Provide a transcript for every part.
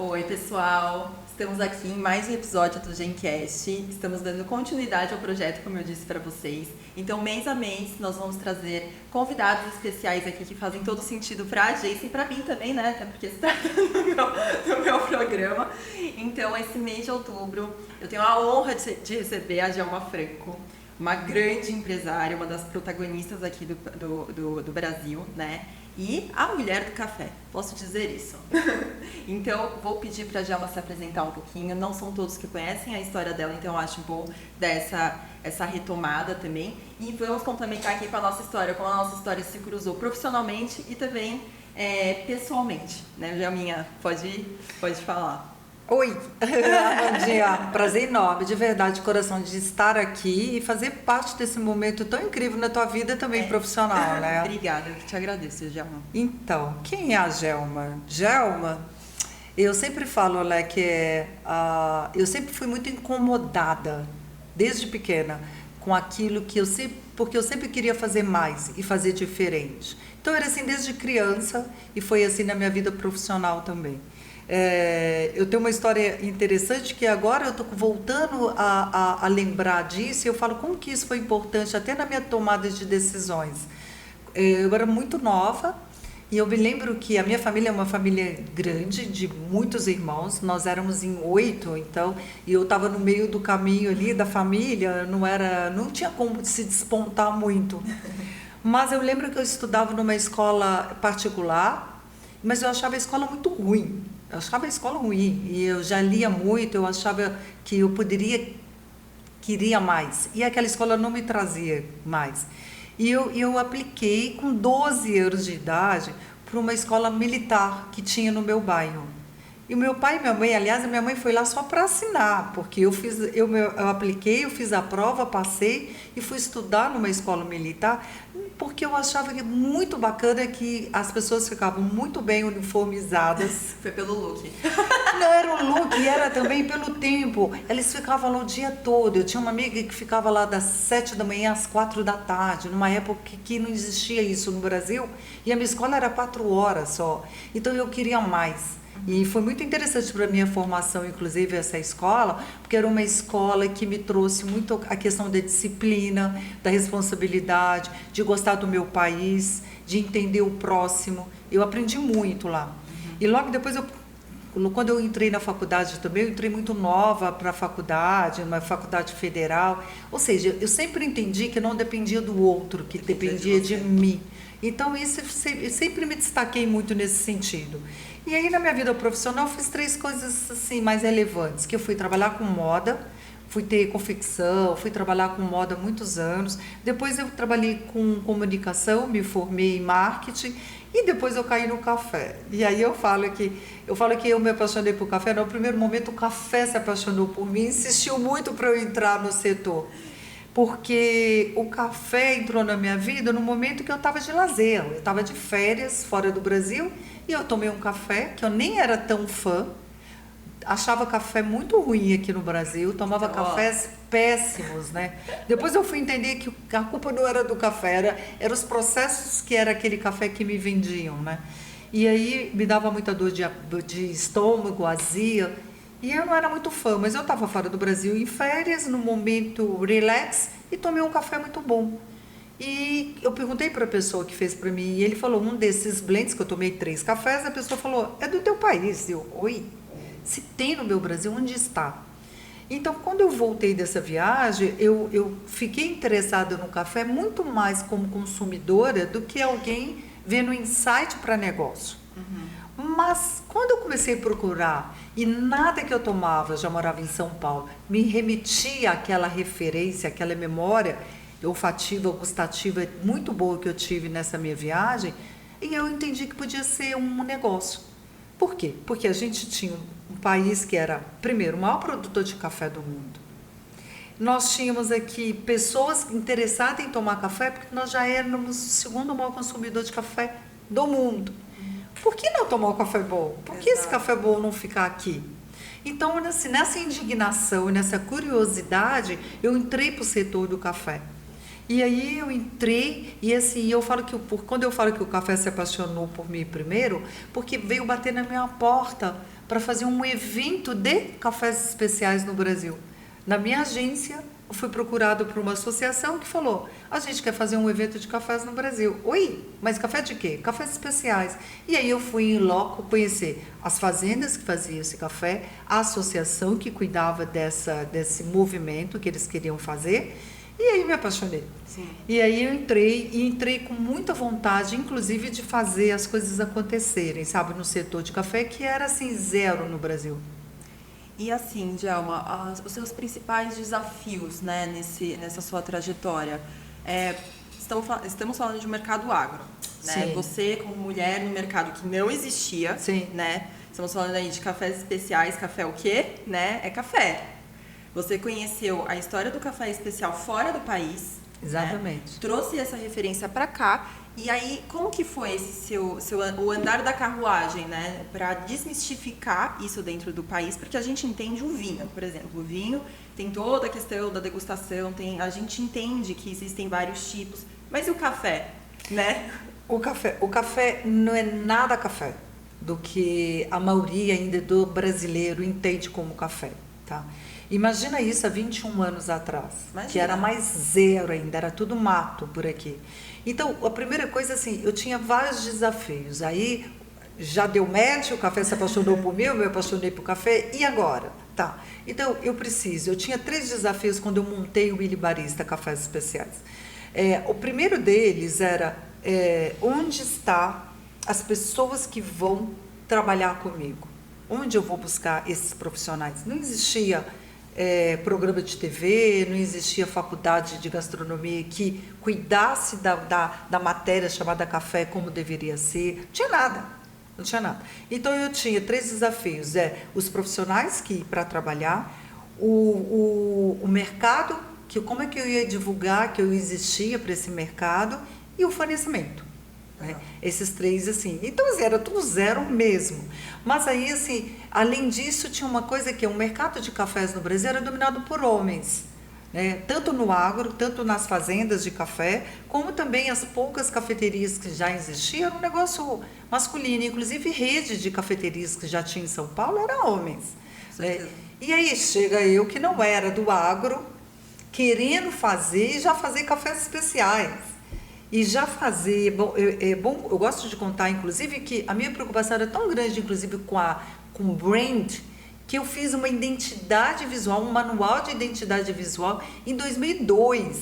Oi, pessoal! Estamos aqui em mais um episódio do Gencast. Estamos dando continuidade ao projeto, como eu disse para vocês. Então, mês a mês, nós vamos trazer convidados especiais aqui que fazem todo sentido para a agência e para mim também, né? Até porque se trata do meu programa. Então, esse mês de outubro, eu tenho a honra de receber a Djalma Franco, uma grande empresária, uma das protagonistas aqui do Brasil, né? E a mulher do café, posso dizer isso. Então, vou pedir para a Djalma se apresentar um pouquinho. Não são todos que conhecem a história dela, então eu acho bom dar essa retomada também. E vamos complementar aqui com a nossa história, como a nossa história se cruzou profissionalmente e também pessoalmente. Né, Djalminha? Pode falar. Oi, Amandinha, prazer enorme, de verdade, de coração, de estar aqui e fazer parte desse momento tão incrível na tua vida também profissional, né? Obrigada, eu te agradeço, Djalma. Então, quem é a Djalma? Djalma, eu sempre falo, né, eu sempre fui muito incomodada, desde pequena, com aquilo que porque eu sempre queria fazer mais e fazer diferente. Então era assim desde criança e foi assim na minha vida profissional também. Eu tenho uma história interessante que agora eu estou voltando a lembrar disso e eu falo como que isso foi importante até na minha tomada de decisões. Eu era muito nova e eu me lembro que a minha família é uma família grande, de muitos irmãos, nós éramos em 8, então, e eu estava no meio do caminho ali da família, não tinha como se despontar muito. Mas eu lembro que eu estudava numa escola particular, mas eu achava a escola muito ruim. Eu achava a escola ruim e eu já lia muito, eu achava que eu queria mais. E aquela escola não me trazia mais. E eu apliquei com 12 anos de idade para uma escola militar que tinha no meu bairro. E o meu pai e minha mãe, aliás, a minha mãe foi lá só para assinar, porque eu apliquei, eu fiz a prova, passei e fui estudar numa escola militar, porque eu achava que muito bacana que as pessoas ficavam muito bem uniformizadas. Foi pelo look. Não era o look, era também pelo tempo. Eles ficavam lá o dia todo. Eu tinha uma amiga que ficava lá das 7 da manhã às 4 da tarde, numa época que não existia isso no Brasil, e a minha escola era 4 horas só. Então eu queria mais. E foi muito interessante para a minha formação, inclusive, essa escola, porque era uma escola que me trouxe muito a questão da disciplina, da responsabilidade, de gostar do meu país, de entender o próximo. Eu aprendi muito lá. E logo depois, quando eu entrei na faculdade também, eu entrei muito nova para a faculdade, uma faculdade federal. Ou seja, eu sempre entendi que não dependia do outro, que dependia de mim. Então, eu sempre me destaquei muito nesse sentido. E aí, na minha vida profissional, eu fiz 3 coisas assim, mais relevantes, que eu fui trabalhar com moda, fui ter confecção, fui trabalhar com moda há muitos anos, depois eu trabalhei com comunicação, me formei em marketing, e depois eu caí no café. E aí eu falo que eu me apaixonei por café, no primeiro momento o café se apaixonou por mim, insistiu muito para eu entrar no setor. Porque o café entrou na minha vida no momento que eu estava de lazer, eu estava de férias fora do Brasil e eu tomei um café que eu nem era tão fã, achava café muito ruim aqui no Brasil, tomava cafés péssimos, né? Depois eu fui entender que a culpa não era do café, era os processos que era aquele café que me vendiam, né? E aí me dava muita dor de estômago, azia. E eu não era muito fã, mas eu estava fora do Brasil em férias, no momento relax, e tomei um café muito bom. E eu perguntei para a pessoa que fez para mim, e ele falou, um desses blends, que eu tomei 3 cafés, a pessoa falou, é do teu país. Eu, oi? Se tem no meu Brasil, onde está? Então, quando eu voltei dessa viagem, eu fiquei interessada no café muito mais como consumidora do que alguém vendo insight para negócio. Mas quando eu comecei a procurar e nada que eu tomava, já morava em São Paulo, me remetia àquela referência, àquela memória olfativa, gustativa muito boa que eu tive nessa minha viagem, e eu entendi que podia ser um negócio. Por quê? Porque a gente tinha um país que era, primeiro, o maior produtor de café do mundo. Nós tínhamos aqui pessoas interessadas em tomar café, porque nós já éramos o segundo maior consumidor de café do mundo. Por que não tomar o café bom? Por que esse café bom não ficar aqui? Então, assim, nessa indignação e nessa curiosidade, eu entrei para o setor do café. E aí eu entrei, e assim, quando eu falo que o café se apaixonou por mim primeiro, porque veio bater na minha porta para fazer um evento de cafés especiais no Brasil. Na minha agência, eu fui procurado por uma associação que falou: a gente quer fazer um evento de cafés no Brasil. Oi, mas café de quê? Cafés especiais. E aí eu fui em loco conhecer as fazendas que faziam esse café, a associação que cuidava desse movimento que eles queriam fazer. E aí me apaixonei. Sim. E aí eu entrei com muita vontade, inclusive de fazer as coisas acontecerem, sabe, no setor de café, que era assim, zero no Brasil. E assim, Djalma, os seus principais desafios, né, nessa sua trajetória, estamos falando de um mercado agro, né? Sim. Você como mulher no mercado que não existia, Sim. né? Estamos falando aí de cafés especiais, café o quê? Né? É café. Você conheceu a história do café especial fora do país. Exatamente. Né? Trouxe essa referência para cá. E aí, como que foi esse o andar da carruagem, né? Para desmistificar isso dentro do país? Porque a gente entende o vinho, por exemplo. O vinho tem toda a questão da degustação, a gente entende que existem vários tipos. Mas e o café, né? O café não é nada café do que a maioria ainda do brasileiro entende como café, tá? Imagina isso há 21 anos atrás, que era mais zero ainda, era tudo mato por aqui. Então, a primeira coisa, assim, eu tinha vários desafios. Aí, já deu match, o café se apaixonou por mim, eu me apaixonei por café, e agora? Tá. Então, eu tinha 3 desafios quando eu montei o Illy Barista Cafés Especiais. O primeiro deles era, onde estão as pessoas que vão trabalhar comigo? Onde eu vou buscar esses profissionais? Não existia programa de TV, não existia faculdade de gastronomia que cuidasse da matéria chamada café como deveria ser, não tinha nada. Então eu tinha 3 desafios, os profissionais que ir para trabalhar, o mercado, como é que eu ia divulgar que eu existia para esse mercado, e o fornecimento. Né? Esses 3, assim. Então, era tudo zero mesmo. Mas aí, assim, além disso, tinha uma coisa que o mercado de cafés no Brasil era dominado por homens. Né? Tanto no agro, tanto nas fazendas de café, como também as poucas cafeterias que já existiam, era um negócio masculino. Inclusive, rede de cafeterias que já tinha em São Paulo era homens. Né? E aí chega eu, que não era do agro, querendo fazer e já fazer cafés especiais. E já fazer, eu gosto de contar, inclusive, que a minha preocupação era tão grande, inclusive, com o brand, que eu fiz uma identidade visual, um manual de identidade visual em 2002.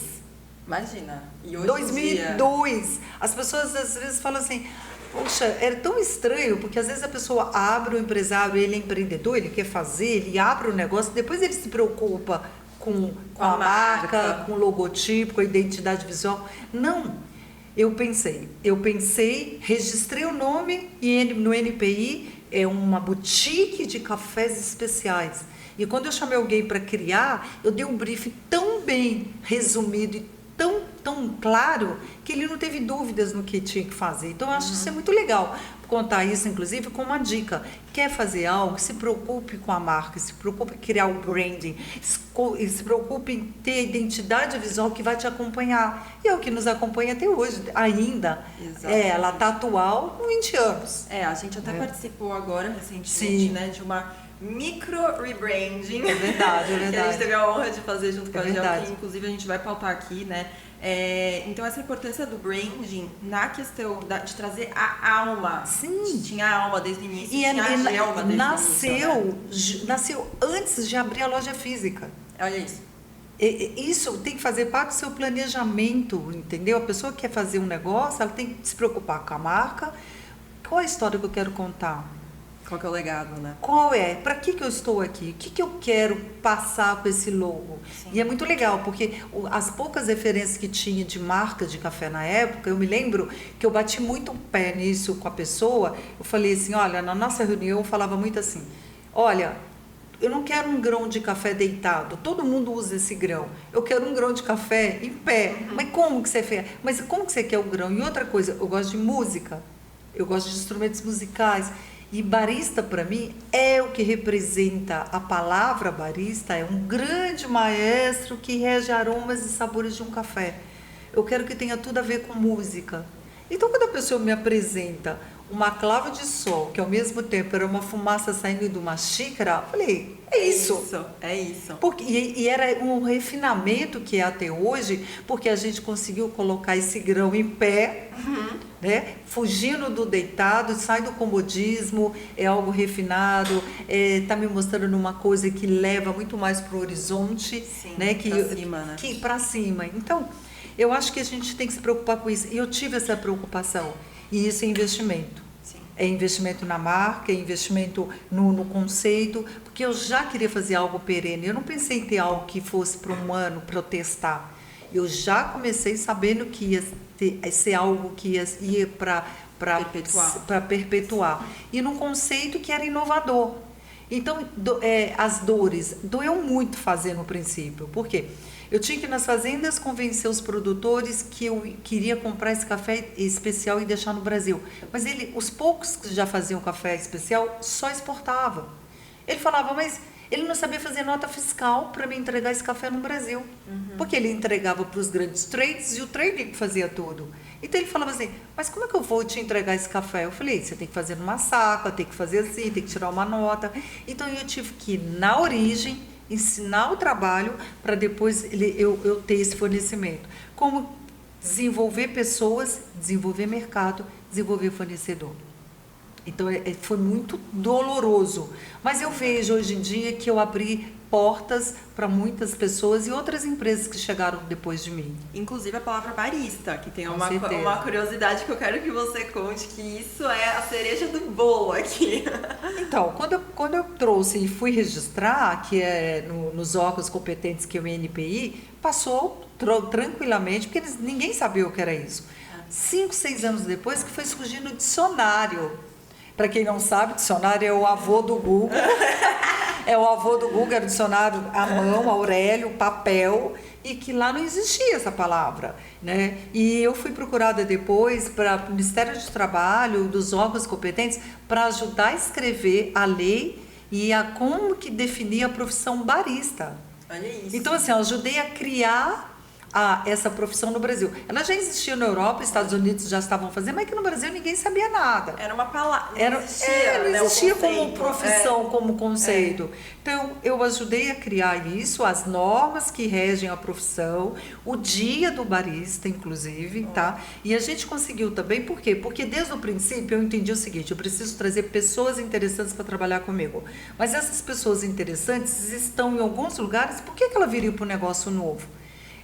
Imagina, e hoje 2002. As pessoas, às vezes, falam assim, poxa, era tão estranho, porque às vezes a pessoa abre o empresário, ele é empreendedor, ele quer fazer, ele abre o negócio, depois ele se preocupa com a marca, com o logotipo, com a identidade visual. Não. Eu pensei, registrei o nome no NPI, é uma boutique de cafés especiais. E quando eu chamei alguém para criar, eu dei um briefing tão bem resumido e tão claro que ele não teve dúvidas no que tinha que fazer. Então, eu acho isso muito legal, contar isso, inclusive, com uma dica. Quer fazer algo, se preocupe com a marca, se preocupe em criar o branding, se preocupe em ter a identidade visual que vai te acompanhar. E é o que nos acompanha até hoje, ainda. Ela está atual com 20 anos. A gente até participou agora, recentemente, né, de uma micro rebranding. É verdade. Que a gente teve a honra de fazer junto com a Gel, que inclusive a gente vai pautar aqui, né? Então, essa importância do branding na questão de trazer a alma. Sim. Tinha a alma desde o início, tinha a Gelma desde o início. Nasceu antes de abrir a loja física. Olha isso. Isso tem que fazer parte do seu planejamento, entendeu? A pessoa que quer fazer um negócio, ela tem que se preocupar com a marca. Qual é a história que eu quero contar? Qual que é o legado, né? Qual é? Para que eu estou aqui? O que eu quero passar com esse logo? Sim. E é muito legal, porque as poucas referências que tinha de marca de café na época, eu me lembro que eu bati muito o pé nisso com a pessoa. Eu falei assim, olha, na nossa reunião eu falava muito assim, olha, eu não quero um grão de café deitado, todo mundo usa esse grão. Eu quero um grão de café em pé. Mas como que você fez? Mas como que você quer o grão? E outra coisa, eu gosto de música, eu gosto de instrumentos musicais. E barista, para mim, é o que representa a palavra barista, é um grande maestro que rege aromas e sabores de um café. Eu quero que tenha tudo a ver com música. Então, quando a pessoa me apresenta uma clava de sol, que ao mesmo tempo era uma fumaça saindo de uma xícara, eu falei, é isso. É isso. Porque, e era um refinamento que é até hoje, porque a gente conseguiu colocar esse grão em pé, né? Fugindo do deitado, sai do comodismo, é algo refinado, tá me mostrando uma coisa que leva muito mais para o horizonte, Sim, né? pra cima, né? Que para cima. Então, eu acho que a gente tem que se preocupar com isso. E eu tive essa preocupação. E isso é investimento. Sim. É investimento na marca, é investimento no conceito, porque eu já queria fazer algo perene. Eu não pensei em ter algo que fosse para um ano para eu testar. Eu já comecei sabendo que ia ser algo que ia para perpetuar. E num conceito que era inovador. Então, as dores, doeu muito fazer no princípio. Por quê? Eu tinha que ir nas fazendas convencer os produtores que eu queria comprar esse café especial e deixar no Brasil. Mas os poucos que já faziam café especial só exportavam. Ele falava, mas ele não sabia fazer nota fiscal para me entregar esse café no Brasil. Porque ele entregava para os grandes trades e o trading fazia tudo. Então ele falava assim, mas como é que eu vou te entregar esse café? Eu falei, você tem que fazer numa saca, tem que fazer assim, tem que tirar uma nota. Então eu tive que ir na origem, ensinar o trabalho para depois eu ter esse fornecimento. Como desenvolver pessoas, desenvolver mercado, desenvolver fornecedor. Então foi muito doloroso. Mas eu vejo hoje em dia que eu abri portas para muitas pessoas e outras empresas que chegaram depois de mim. Inclusive a palavra barista, que tem uma curiosidade que eu quero que você conte, que isso é a cereja do bolo aqui. Então, quando eu trouxe e fui registrar, que é nos órgãos competentes que é o INPI, passou tranquilamente, porque ninguém sabia o que era isso. 5, 6 anos depois que foi surgindo o dicionário. Para quem não sabe, dicionário é o avô do Google. É o avô do Google, era o dicionário à mão, Aurélio, papel, e que lá não existia essa palavra, né? E eu fui procurada depois para o Ministério do Trabalho, dos órgãos competentes, para ajudar a escrever a lei e a como que definia a profissão barista. Olha isso. Então, assim, eu ajudei a criar essa profissão no Brasil. Ela já existia na Europa, Estados Unidos já estavam fazendo, mas que no Brasil ninguém sabia nada. Era uma palavra. Não existia como profissão, como conceito. Então, eu ajudei a criar isso, as normas que regem a profissão, o dia do barista, inclusive, tá? E a gente conseguiu também, por quê? Porque desde o princípio eu entendi o seguinte, eu preciso trazer pessoas interessantes para trabalhar comigo. Mas essas pessoas interessantes estão em alguns lugares, por que ela viria para um negócio novo?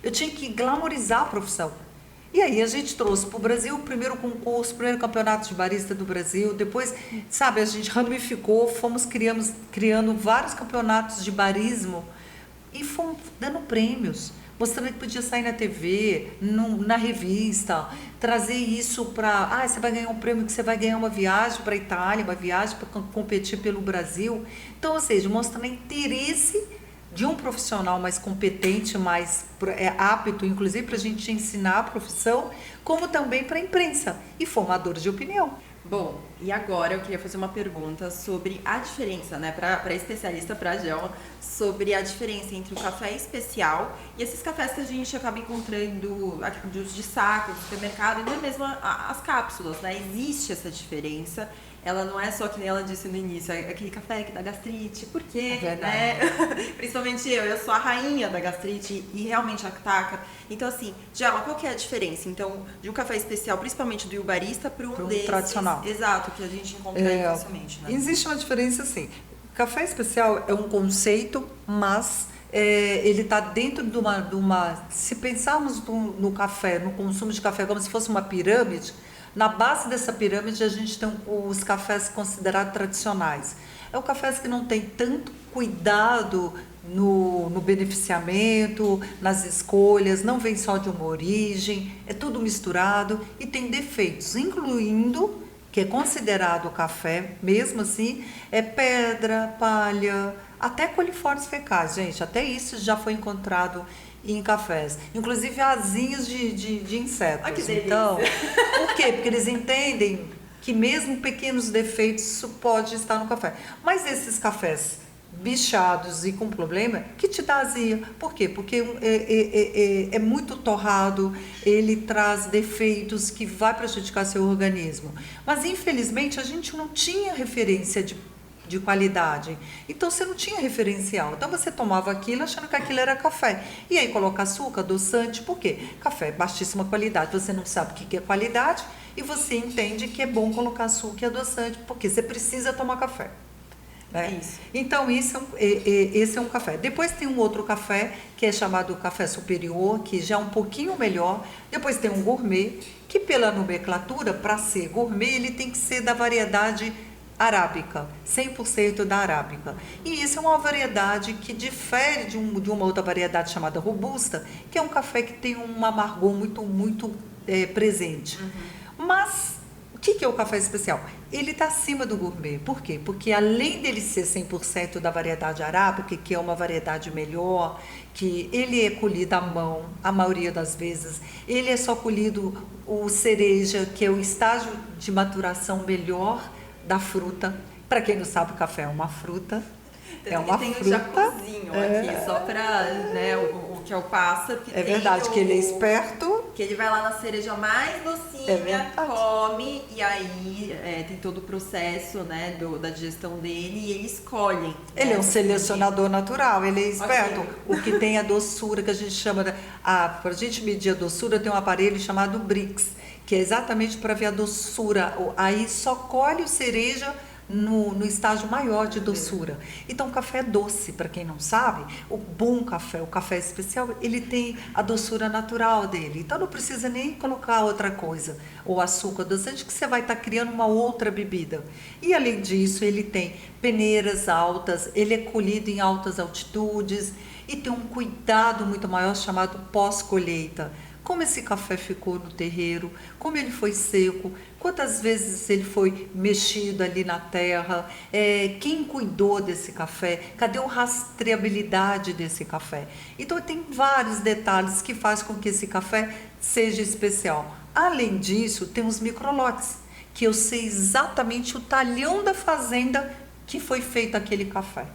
Eu tinha que glamorizar a profissão. E aí a gente trouxe para o Brasil o primeiro concurso, o primeiro campeonato de barista do Brasil. Depois, sabe, a gente ramificou, fomos criando vários campeonatos de barismo e fomos dando prêmios, mostrando que podia sair na TV, na revista, trazer isso para... você vai ganhar um prêmio que você vai ganhar uma viagem para a Itália, uma viagem para competir pelo Brasil. Então, ou seja, mostrando interesse de um profissional mais competente, mais apto, inclusive para a gente ensinar a profissão, como também para a imprensa e formadores de opinião. Bom, e agora eu queria fazer uma pergunta sobre a diferença, né, para especialista, para a Gelma, sobre a diferença entre o café especial e esses cafés que a gente acaba encontrando de saco, do supermercado, e até mesmo as cápsulas, né? Existe essa diferença. Ela não é só que nem ela disse no início, aquele café que dá gastrite, por quê? Né? Principalmente eu sou a rainha da gastrite e realmente ataca. Então, assim, Gelma, qual que é a diferença, então, de um café especial, principalmente do barista, para um desses tradicional? Exato, que a gente encontra aí facilmente, né? Existe uma diferença, sim. Café especial é um conceito, mas ele está dentro de uma... Se pensarmos no café, no consumo de café, como se fosse uma pirâmide, na base dessa pirâmide a gente tem os cafés considerados tradicionais. É o cafés que não tem tanto cuidado no beneficiamento, nas escolhas, não vem só de uma origem, é tudo misturado e tem defeitos, incluindo, que é considerado café, mesmo assim, é pedra, palha, até coliformes fecais, gente, até isso já foi encontrado em cafés, inclusive asinhos de insetos. Ai, que delícia. Então, por quê? Porque eles entendem que mesmo pequenos defeitos isso pode estar no café. Mas esses cafés bichados e com problema, que te dá azia. Por quê? Porque é muito torrado, ele traz defeitos que vai prejudicar seu organismo. Mas, infelizmente, a gente não tinha referência de qualidade. Então, você não tinha referencial. Então, você tomava aquilo achando que aquilo era café. E aí, coloca açúcar, adoçante, por quê? Café, baixíssima qualidade. Você não sabe o que é qualidade e você entende que é bom colocar açúcar e adoçante, porque você precisa tomar café. Né? Isso. Então, esse é um café. Depois tem um outro café, que é chamado café superior, que já é um pouquinho melhor. Depois tem um gourmet, que pela nomenclatura, para ser gourmet, ele tem que ser da variedade arábica, 100% da arábica. E isso é uma variedade que difere de uma outra variedade chamada robusta, que é um café que tem um amargor muito presente. Mas o que é o café especial? Ele está acima do gourmet. Por quê? Porque além dele ser 100% da variedade arábica, que é uma variedade melhor, que ele é colhido à mão, a maioria das vezes, ele é só colhido o cereja, que é o estágio de maturação melhor da fruta. Para quem não sabe, o café é uma fruta. É uma tem fruta. um jacuzinho aqui, só para, né, o que é o pássaro. Que é verdade, que ele é esperto. Que ele vai lá na cereja mais docinha, come, e aí tem todo o processo, né, da digestão dele, e ele escolhe. Ele é um selecionador natural, ele é esperto. Okay. O que tem a doçura, que a gente chama... Para a gente medir a doçura, tem um aparelho chamado Brix, que é exatamente para ver a doçura. Aí só colhe o cereja no estágio maior de doçura. Então, o café é doce, para quem não sabe. O bom café, o café especial, ele tem a doçura natural dele. Então, não precisa nem colocar outra coisa, ou açúcar adoçante, que você vai estar criando uma outra bebida. E, além disso, ele tem peneiras altas, ele é colhido em altas altitudes e tem um cuidado muito maior chamado pós-colheita. Como esse café ficou no terreiro, como ele foi seco, quantas vezes ele foi mexido ali na terra, quem cuidou desse café, cadê a rastreabilidade desse café. Então tem vários detalhes que fazem com que esse café seja especial. Além disso, tem os microlotes, que eu sei exatamente o talhão da fazenda que foi feito aquele café.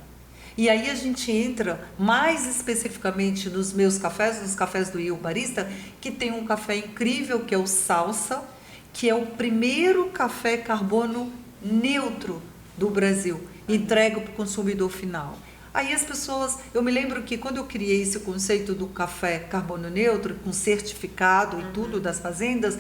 E aí a gente entra mais especificamente nos meus cafés, nos cafés do Il Barista, que tem um café incrível, que é o Salsa, que é o primeiro café carbono neutro do Brasil, entregue para o consumidor final. Aí as pessoas, eu me lembro que quando eu criei esse conceito do café carbono neutro, com certificado e tudo das fazendas,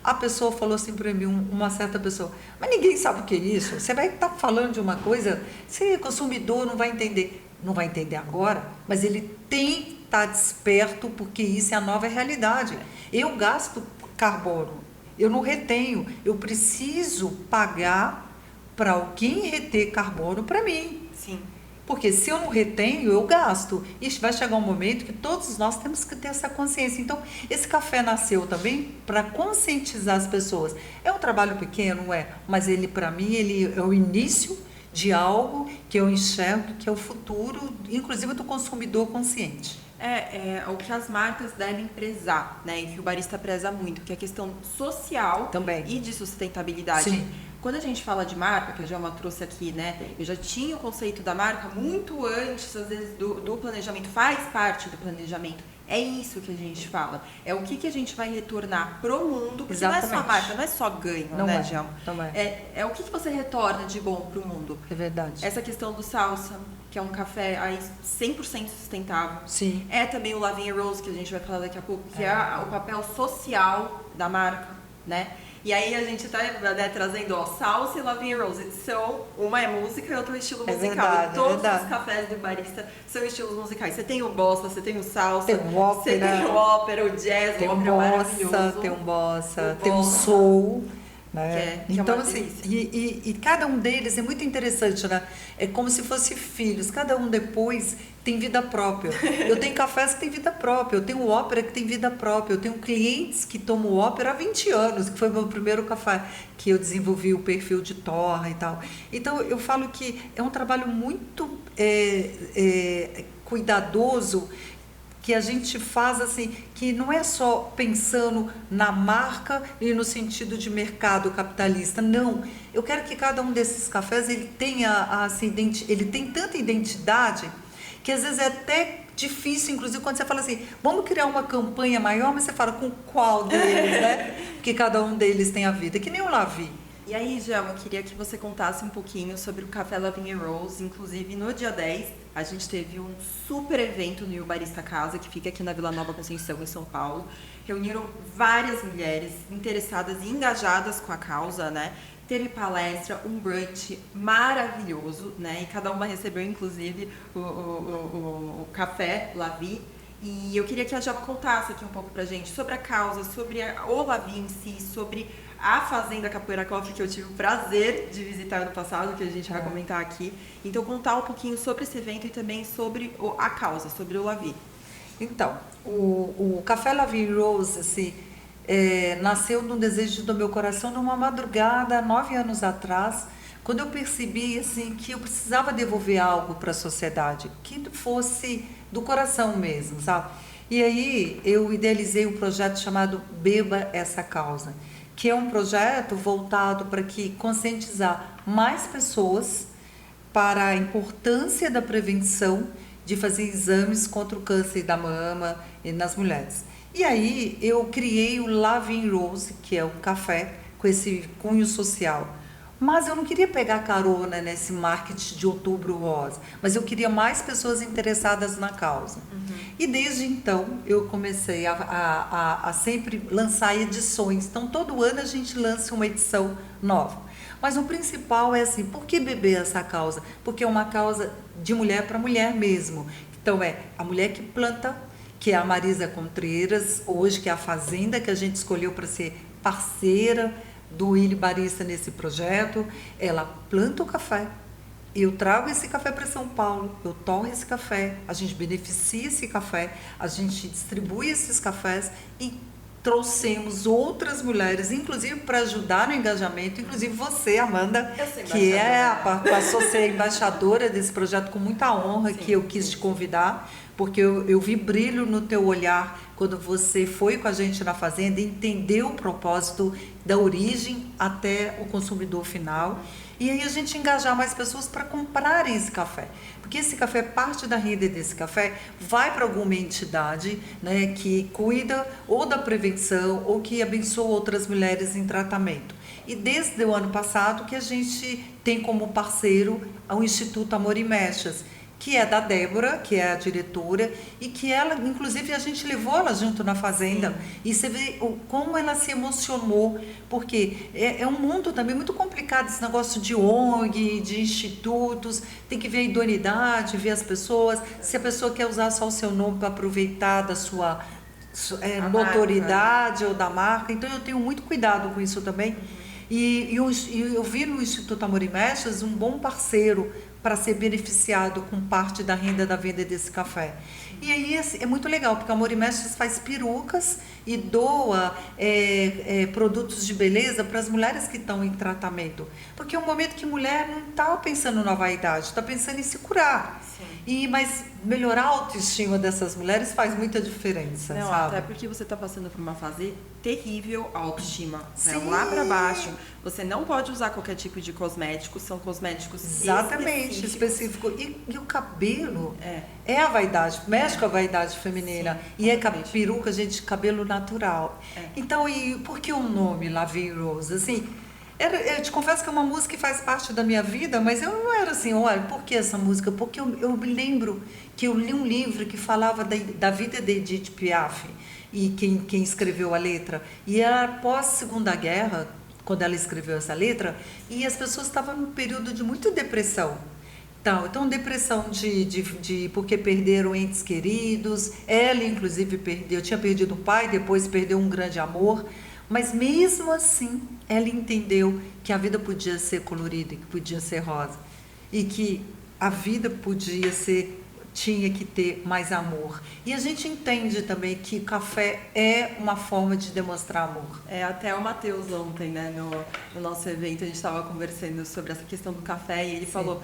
a pessoa falou assim para mim, uma certa pessoa, mas ninguém sabe o que é isso, você vai estar falando de uma coisa, se consumidor não vai entender. Não vai entender agora, mas ele tem que estar desperto, porque isso é a nova realidade. Eu gasto carbono, eu não retenho, eu preciso pagar para alguém reter carbono para mim. Sim. Porque se eu não retenho, eu gasto. E vai chegar um momento que todos nós temos que ter essa consciência. Então, esse café nasceu também para conscientizar as pessoas. É um trabalho pequeno, mas ele, para mim, ele é o início de algo que eu enxergo que é o futuro, inclusive do consumidor consciente. É o que as marcas devem prezar, né? E que o barista preza muito, que é a questão social também e de sustentabilidade. Sim. Quando a gente fala de marca, que a Djalma trouxe aqui, né? Eu já tinha o conceito da marca muito antes, às vezes, do planejamento, faz parte do planejamento. É isso que a gente fala. É o que a gente vai retornar pro mundo, porque exatamente. Não é só marca, não é só ganho, não né, Djalma? É o que você retorna de bom pro mundo. É verdade. Essa questão do Salsa, que é um café aí 100% sustentável. Sim. É também o Lavigne Rose, que a gente vai falar daqui a pouco, que é o papel social da marca, né? E aí a gente tá, né, trazendo, Salsa e Lavigne Rose. Uma é música e outra é estilo musical. Verdade, Todos os cafés do barista são estilos musicais. Você tem o bossa, você tem o salsa, tem o ópera, você tem o ópera, o jazz, tem o ópera maravilhoso. Tem um bossa, tem um soul. Né? Então, assim, e cada um deles é muito interessante, né? É como se fossem filhos, cada um depois tem vida própria. Eu tenho cafés que têm vida própria, eu tenho ópera que tem vida própria, eu tenho clientes que tomam ópera há 20 anos, que foi o meu primeiro café que eu desenvolvi o perfil de torra e tal. Então, eu falo que é um trabalho muito cuidadoso, que a gente faz assim, que não é só pensando na marca e no sentido de mercado capitalista, não. Eu quero que cada um desses cafés ele tenha assim, ele tem tanta identidade que às vezes é até difícil, inclusive quando você fala assim, vamos criar uma campanha maior, mas você fala com qual deles, né? Porque cada um deles tem a vida, que nem o Lavi. E aí, Djalma, eu queria que você contasse um pouquinho sobre o Café Lavigne Rose. Inclusive, no dia 10, a gente teve um super evento no Barista Casa, que fica aqui na Vila Nova Conceição, em São Paulo. Reuniram várias mulheres interessadas e engajadas com a causa, né? Teve palestra, um brunch maravilhoso, né? E cada uma recebeu, inclusive, o café Lavi. E eu queria que a Djalma contasse aqui um pouco pra gente sobre a causa, sobre o Lavi em si, sobre a Fazenda Capoeira Coffee, que eu tive o prazer de visitar no passado, que a gente vai comentar aqui. Então, contar um pouquinho sobre esse evento e também sobre a causa, sobre o Lavi. Então, o Café Lavigne Rose, assim, nasceu num desejo do meu coração numa madrugada, 9 anos atrás, quando eu percebi assim, que eu precisava devolver algo para a sociedade, que fosse do coração mesmo, sabe? E aí eu idealizei um projeto chamado Beba Essa Causa, que é um projeto voltado para que conscientizar mais pessoas para a importância da prevenção de fazer exames contra o câncer da mama nas mulheres. E aí eu criei o Lavigne Rose, que é um café com esse cunho social. Mas eu não queria pegar carona nesse marketing de Outubro Rosa, mas eu queria mais pessoas interessadas na causa. E desde então eu comecei a sempre lançar edições. Então todo ano a gente lança uma edição nova. Mas o principal é assim, por que beber essa causa? Porque é uma causa de mulher para mulher mesmo. Então é a mulher que planta, que é a Marisa Contreiras, hoje que é a Fazenda que a gente escolheu para ser parceira do Willy Barista nesse projeto. Ela planta o café, eu trago esse café para São Paulo, eu torro esse café, a gente beneficia esse café, a gente distribui esses cafés e trouxemos outras mulheres, inclusive para ajudar no engajamento, inclusive você, Amanda, que passou a ser embaixadora desse projeto com muita honra. Sim, que eu quis te convidar, porque eu vi brilho no teu olhar quando você foi com a gente na fazenda, entendeu o propósito da origem até o consumidor final. E aí a gente engajar mais pessoas para comprarem esse café. Porque esse café, parte da renda desse café vai para alguma entidade, né, que cuida ou da prevenção ou que abençoa outras mulheres em tratamento. E desde o ano passado que a gente tem como parceiro o Instituto Amor e Mechas, que é da Débora, que é a diretora, e que ela, inclusive, a gente levou ela junto na fazenda. Sim. E você vê como ela se emocionou, porque é um mundo também muito complicado, esse negócio de ONG, de institutos, tem que ver a idoneidade, ver as pessoas, se a pessoa quer usar só o seu nome para aproveitar da sua notoriedade, marca, ou da marca. Então, eu tenho muito cuidado com isso também. E eu vi no Instituto Amor e Mechas um bom parceiro para ser beneficiado com parte da renda da venda desse café. E aí é muito legal, porque a Amor e Mechas faz perucas e doa produtos de beleza para as mulheres que estão em tratamento. Porque é um momento que mulher não está pensando na vaidade, está pensando em se curar. Mas melhorar a autoestima dessas mulheres faz muita diferença, não, sabe? Até porque você está passando por uma fase terrível, a autoestima, né? Lá para baixo. Você não pode usar qualquer tipo de cosmético, são cosméticos exatamente específicos. E o cabelo é a vaidade, mexe com a vaidade feminina. Sim, e é peruca, gente, cabelo natural. Então, e por que o nome Lavigne Rose? Assim, eu te confesso que é uma música que faz parte da minha vida, mas eu não era assim, olha, por que essa música? Porque eu me lembro que eu li um livro que falava da vida de Edith Piaf, e quem escreveu a letra. E era após a Segunda Guerra, quando ela escreveu essa letra, e as pessoas estavam num período de muita depressão. Então depressão porque perderam entes queridos, ela inclusive tinha perdido o pai, depois perdeu um grande amor. Mas mesmo assim, ela entendeu que a vida podia ser colorida, que podia ser rosa. E que a vida tinha que ter mais amor. E a gente entende também que café é uma forma de demonstrar amor. Até o Matheus ontem, né, no nosso evento, a gente estava conversando sobre essa questão do café e ele falou...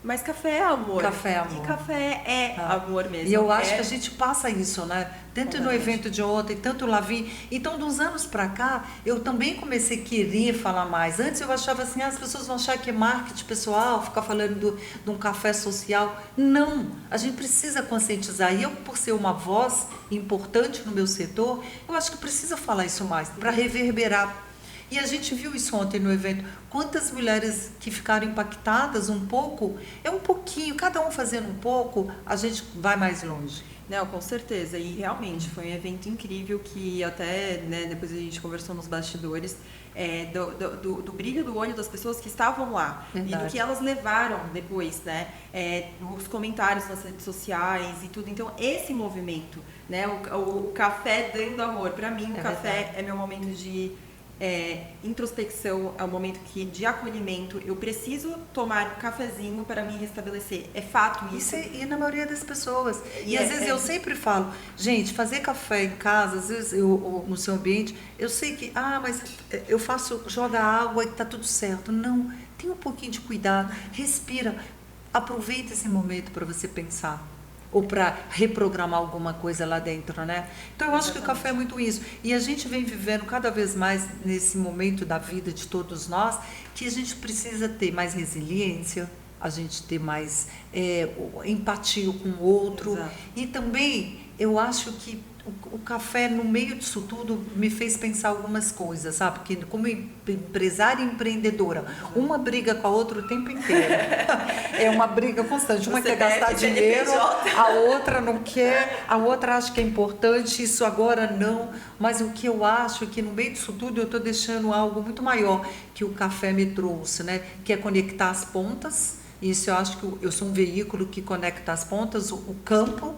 Mas café é amor. Café é amor. E café é amor mesmo. E eu acho que a gente passa isso, né? Tanto no evento de ontem, tanto lá vi. Então, dos anos para cá, eu também comecei a querer falar mais. Antes eu achava assim, as pessoas vão achar que é marketing pessoal, ficar falando de um café social. Não, a gente precisa conscientizar. E eu, por ser uma voz importante no meu setor, eu acho que precisa falar isso mais, para reverberar. E a gente viu isso ontem no evento. Quantas mulheres que ficaram impactadas um pouco, é um pouquinho, cada um fazendo um pouco, a gente vai mais longe. Não, com certeza. E realmente foi um evento incrível que até, né, depois a gente conversou nos bastidores, do brilho do olho das pessoas que estavam lá. Verdade. E do que elas levaram depois, né? Os comentários nas redes sociais e tudo. Então, esse movimento, né? O café dando amor. Para mim, o café é meu momento de introspecção, é um momento de acolhimento. Eu preciso tomar um cafezinho para me restabelecer. É fato isso. E na maioria das pessoas. E às vezes eu sempre falo, gente, fazer café em casa, às vezes no seu ambiente, eu sei que, mas eu joga água e tá tudo certo. Não, tem um pouquinho de cuidado, respira, aproveita esse momento para você pensar. Ou para reprogramar alguma coisa lá dentro, né? Então, eu acho que o café é muito isso. E a gente vem vivendo cada vez mais nesse momento da vida de todos nós, que a gente precisa ter mais resiliência, a gente ter mais empatia com o outro. Exato. E também, eu acho que o café, no meio disso tudo, me fez pensar algumas coisas, sabe? Porque como empresária e empreendedora, uma briga com a outra o tempo inteiro. É uma briga constante. Uma quer gastar dinheiro, a outra não quer, a outra acha que é importante, isso agora não. Mas o que eu acho é que no meio disso tudo eu estou deixando algo muito maior que o café me trouxe, né? Que é conectar as pontas. Isso eu acho que eu sou um veículo que conecta as pontas, o campo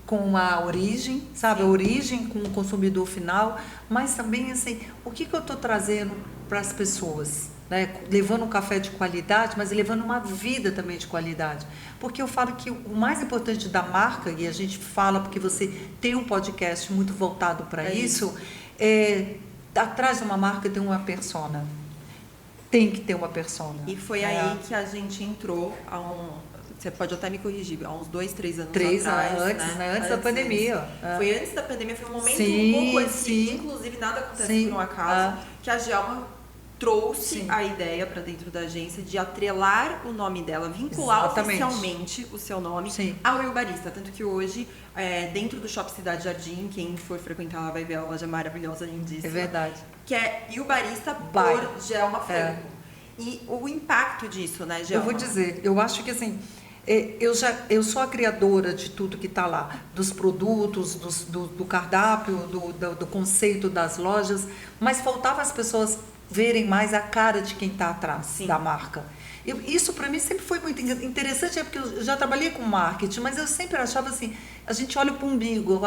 com a origem, sabe? A origem com o consumidor final, mas também assim, o que eu estou trazendo para as pessoas, né? Levando um café de qualidade, mas levando uma vida também de qualidade. Porque eu falo que o mais importante da marca, e a gente fala porque você tem um podcast muito voltado para isso, atrás de uma marca tem uma persona. Tem que ter uma persona. E foi aí que a gente entrou você pode até me corrigir, há uns 2, 3 anos atrás. Antes, né? Antes da pandemia. Foi antes da pandemia, foi um momento sim, um pouco sim. inclusive nada acontece por um acaso, que a Djalma trouxe a ideia para dentro da agência de atrelar o nome dela, vincular oficialmente o seu nome ao Eu Barista. Tanto que hoje, dentro do Shopping Cidade Jardim, quem for frequentar lá vai ver a loja maravilhosa, lindíssima. É verdade. Que é Eu Barista por Djalma Franco. E o impacto disso, né, Djalma? Eu vou dizer, eu acho que assim, eu sou a criadora de tudo que está lá, dos produtos, do cardápio, do conceito das lojas, mas faltava as pessoas verem mais a cara de quem está atrás da marca. Isso para mim sempre foi muito interessante, porque eu já trabalhei com marketing, mas eu sempre achava assim, a gente olha para o umbigo,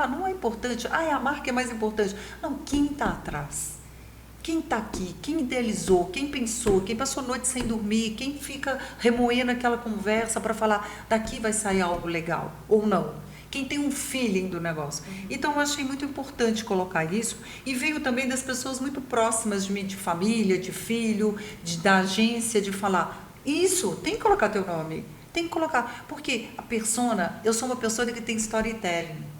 não é importante, a marca é mais importante. Não, quem está atrás? Quem está aqui? Quem idealizou? Quem pensou? Quem passou a noite sem dormir? Quem fica remoendo aquela conversa para falar, daqui vai sair algo legal ou não? Quem tem um feeling do negócio. Então, eu achei muito importante colocar isso. E veio também das pessoas muito próximas de mim, de família, de filho, da agência, de falar, isso, tem que colocar teu nome. Tem que colocar. Porque a persona, eu sou uma pessoa que tem storytelling.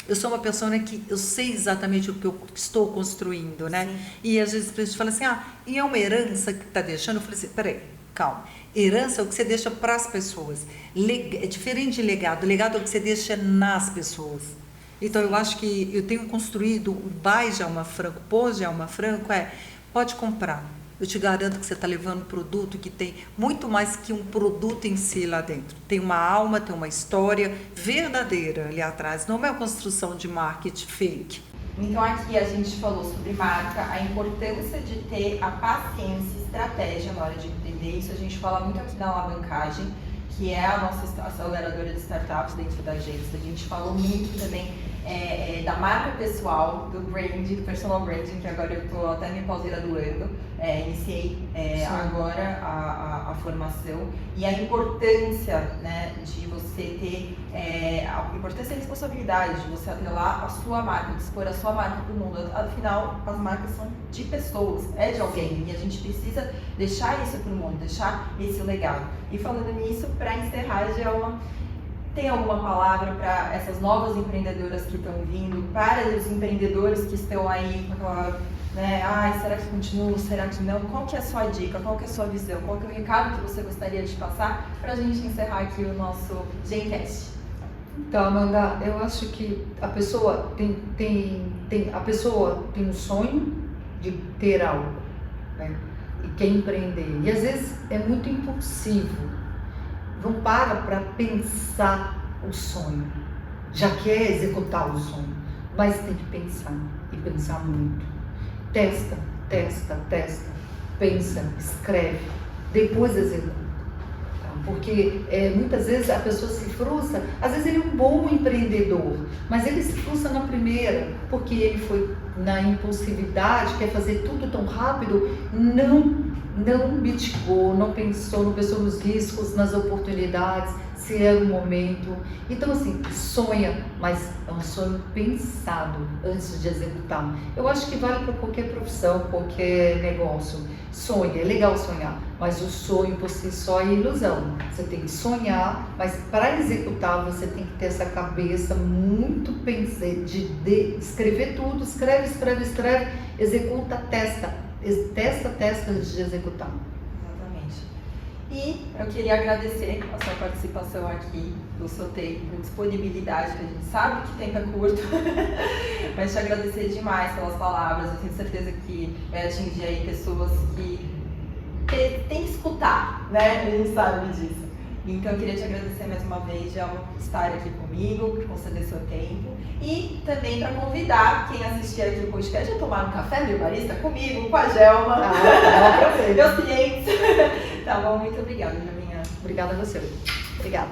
Eu sou uma pessoa que eu sei exatamente o que eu estou construindo, né? Sim. E às vezes a gente fala assim, e é uma herança que está deixando? Eu falei assim, peraí, calma. Herança é o que você deixa para as pessoas. É diferente de legado. Legado é o que você deixa nas pessoas. Então, eu acho que eu tenho construído o by Djalma Franco, por Djalma Franco, pode comprar. Eu te garanto que você está levando um produto que tem muito mais que um produto em si lá dentro. Tem uma alma, tem uma história verdadeira ali atrás. Não é uma construção de marketing fake. Então aqui a gente falou sobre marca, a importância de ter a paciência e estratégia na hora de empreender. Isso a gente fala muito aqui na Alavancagem, que é a nossa aceleradora de startups dentro da agência. A gente falou muito também da marca pessoal, do branding, do personal branding, que agora eu estou até me pós-graduando, iniciei agora a formação, e a importância, né, de você ter a importância e a responsabilidade de você atrelar a sua marca, de expor a sua marca para o mundo. Afinal, as marcas são de pessoas, é de alguém, e a gente precisa deixar isso para o mundo, deixar esse legado. E falando nisso, para encerrar, Djalma, tem alguma palavra para essas novas empreendedoras que estão vindo, para os empreendedores que estão aí com aquela, né, será que continuo, será que não? Qual que é a sua dica, qual que é a sua visão, qual que é o recado que você gostaria de passar para a gente encerrar aqui o nosso Gencast? Então, Amanda, eu acho que a pessoa tem um sonho de ter algo, né, e quer empreender, e às vezes é muito impulsivo. Não para pensar o sonho, já quer executar o sonho, mas tem que pensar, e pensar muito. Testa, pensa, escreve, depois executa. Porque muitas vezes a pessoa se frustra, às vezes ele é um bom empreendedor, mas ele se frustra na primeira, porque ele foi na impulsividade, quer fazer tudo tão rápido, não mitigou, não pensou nos riscos, nas oportunidades, se é o momento. Então assim, sonha, mas é um sonho pensado antes de executar. Eu acho que vale para qualquer profissão, qualquer negócio. Sonha, é legal sonhar, mas o sonho por si só é ilusão. Você tem que sonhar, mas para executar você tem que ter essa cabeça muito pensada, de escrever tudo, escreve, executa, testa antes de executar. Exatamente. E eu queria agradecer a sua participação aqui, do seu tempo, disponibilidade, que a gente sabe que o tempo é curto, mas te agradecer demais pelas palavras. Eu tenho certeza que vai atingir aí pessoas que tem que escutar, né? A gente sabe disso. Então eu queria te agradecer mais uma vez de estar aqui comigo, por conceder seu tempo, e também para convidar quem assistir aqui o podcast a tomar um café, meu barista, comigo, com a Djalma, meus clientes. Tá bom, muito obrigada, Djalminha. Obrigada a você. Obrigada.